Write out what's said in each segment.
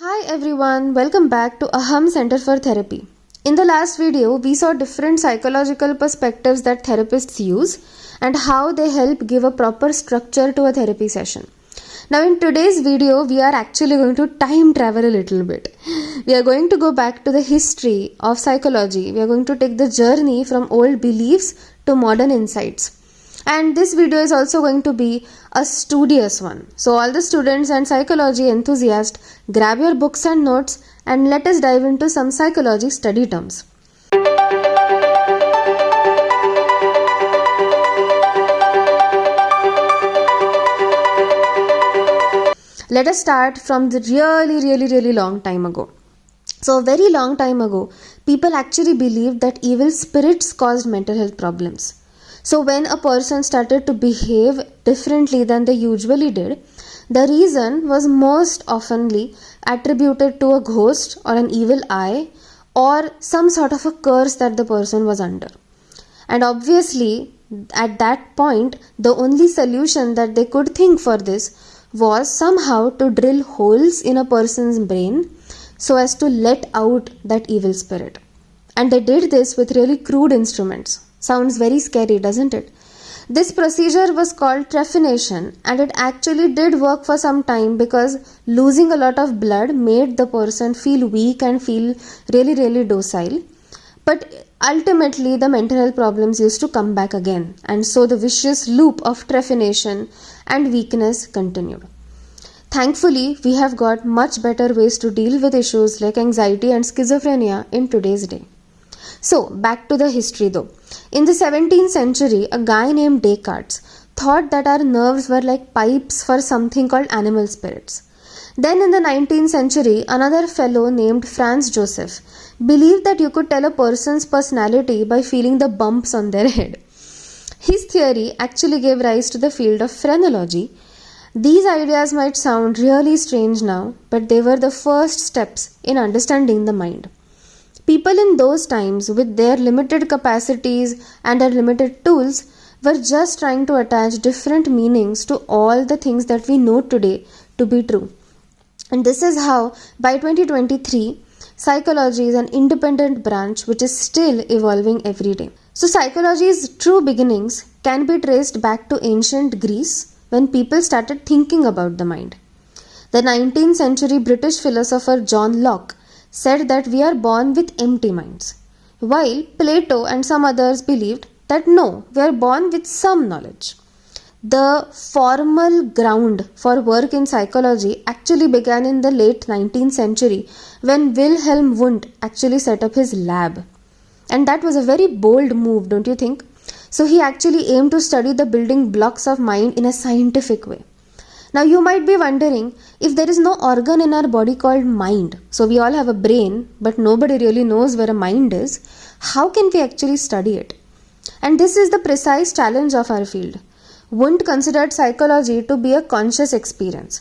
Hi everyone, welcome back to Aham Center for Therapy. In the last video, we saw different psychological perspectives that therapists use and how they help give a proper structure to a therapy session. Now, in today's video, we are actually going to time travel a little bit. We are going to go back to the history of psychology. We are going to take the journey from old beliefs to modern insights. And this video is also going to be a studious one. So all the students and psychology enthusiasts, grab your books and notes and let us dive into some psychology study terms. Let us start from the really long time ago. So a very long time ago, people actually believed that evil spirits caused mental health problems. So when a person started to behave differently than they usually did, the reason was most oftenly attributed to a ghost or an evil eye or some sort of a curse that the person was under. And obviously, at that point, the only solution that they could think for this was somehow to drill holes in a person's brain so as to let out that evil spirit. And they did this with really crude instruments. Sounds very scary, doesn't it? This procedure was called trephination, and it actually did work for some time because losing a lot of blood made the person feel weak and feel really docile. But ultimately, the mental health problems used to come back again, and so the vicious loop of trephination and weakness continued. Thankfully, we have got much better ways to deal with issues like anxiety and schizophrenia in today's day. So, back to the history though. In the 17th century, a guy named Descartes thought that our nerves were like pipes for something called animal spirits. Then in the 19th century, another fellow named Franz Joseph believed that you could tell a person's personality by feeling the bumps on their head. His theory actually gave rise to the field of phrenology. These ideas might sound really strange now, but they were the first steps in understanding the mind. People in those times, with their limited capacities and their limited tools, were just trying to attach different meanings to all the things that we know today to be true. And this is how, by 2023, psychology is an independent branch which is still evolving every day. So, psychology's true beginnings can be traced back to ancient Greece when people started thinking about the mind. The 19th century British philosopher John Locke said that we are born with empty minds, while Plato and some others believed that no, we are born with some knowledge. The formal ground for work in psychology actually began in the late 19th century when Wilhelm Wundt actually set up his lab. And that was a very bold move, don't you think? So he actually aimed to study the building blocks of mind in a scientific way. Now you might be wondering, if there is no organ in our body called mind, so we all have a brain, but nobody really knows where a mind is, how can we actually study it? And this is the precise challenge of our field. Wundt considered psychology to be a conscious experience.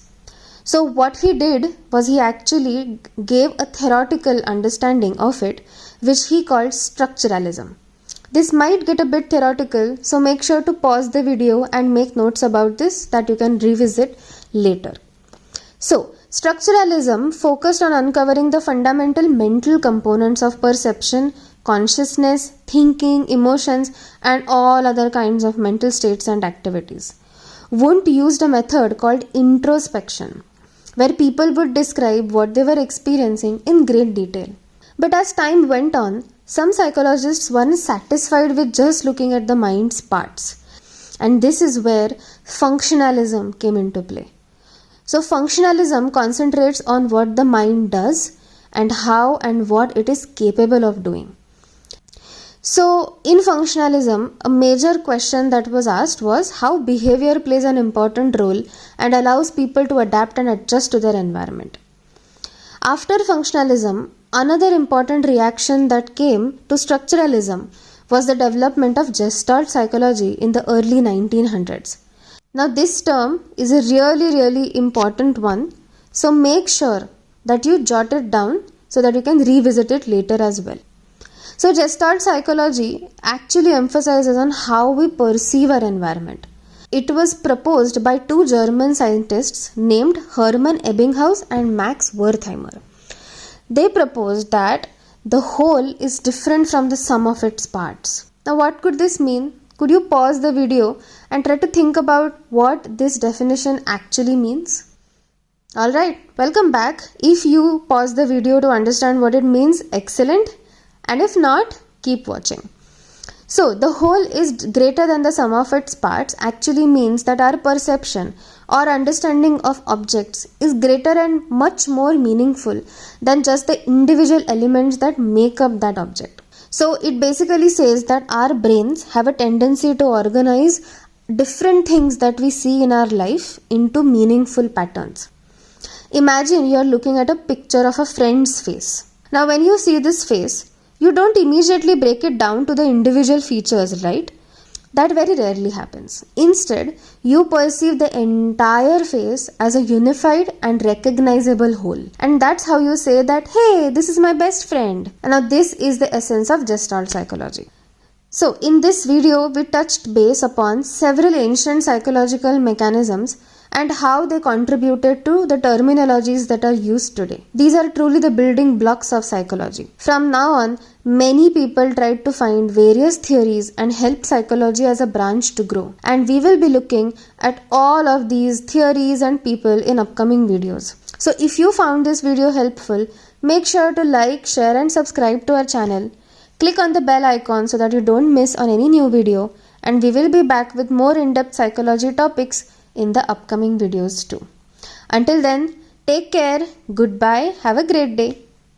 So what he did was he actually gave a theoretical understanding of it, which he called structuralism. This might get a bit theoretical, so make sure to pause the video and make notes about this that you can revisit later. So, structuralism focused on uncovering the fundamental mental components of perception, consciousness, thinking, emotions, and all other kinds of mental states and activities. Wundt used a method called introspection, where people would describe what they were experiencing in great detail. But as time went on, some psychologists weren't satisfied with just looking at the mind's parts. And this is where functionalism came into play. So functionalism concentrates on what the mind does and how and what it is capable of doing. So in functionalism, a major question that was asked was how behavior plays an important role and allows people to adapt and adjust to their environment. After functionalism, another important reaction that came to structuralism was the development of Gestalt psychology in the early 1900s. Now this term is a really important one, so make sure that you jot it down so that you can revisit it later as well. So Gestalt psychology actually emphasizes on how we perceive our environment. It was proposed by two German scientists named Hermann Ebbinghaus and Max Wertheimer. They proposed that the whole is different from the sum of its parts. Now, what could this mean? Could you pause the video and try to think about what this definition actually means? Alright, welcome back. If you pause the video to understand what it means, excellent. And if not, keep watching. So, the whole is greater than the sum of its parts actually means that our perception or understanding of objects is greater and much more meaningful than just the individual elements that make up that object. So, it basically says that our brains have a tendency to organize different things that we see in our life into meaningful patterns. Imagine you are looking at a picture of a friend's face. Now, when you see this face, you don't immediately break it down to the individual features, right? That very rarely happens. Instead, you perceive the entire face as a unified and recognizable whole. And that's how you say that, hey, this is my best friend. And now this is the essence of Gestalt psychology. So, in this video, we touched base upon several ancient psychological mechanisms and how they contributed to the terminologies that are used today. These are truly the building blocks of psychology. From now on, many people tried to find various theories and help psychology as a branch to grow. And we will be looking at all of these theories and people in upcoming videos. So if you found this video helpful, make sure to like, share and subscribe to our channel. Click on the bell icon so that you don't miss on any new video. And we will be back with more in-depth psychology topics in the upcoming videos too. Until then, take care, goodbye, have a great day.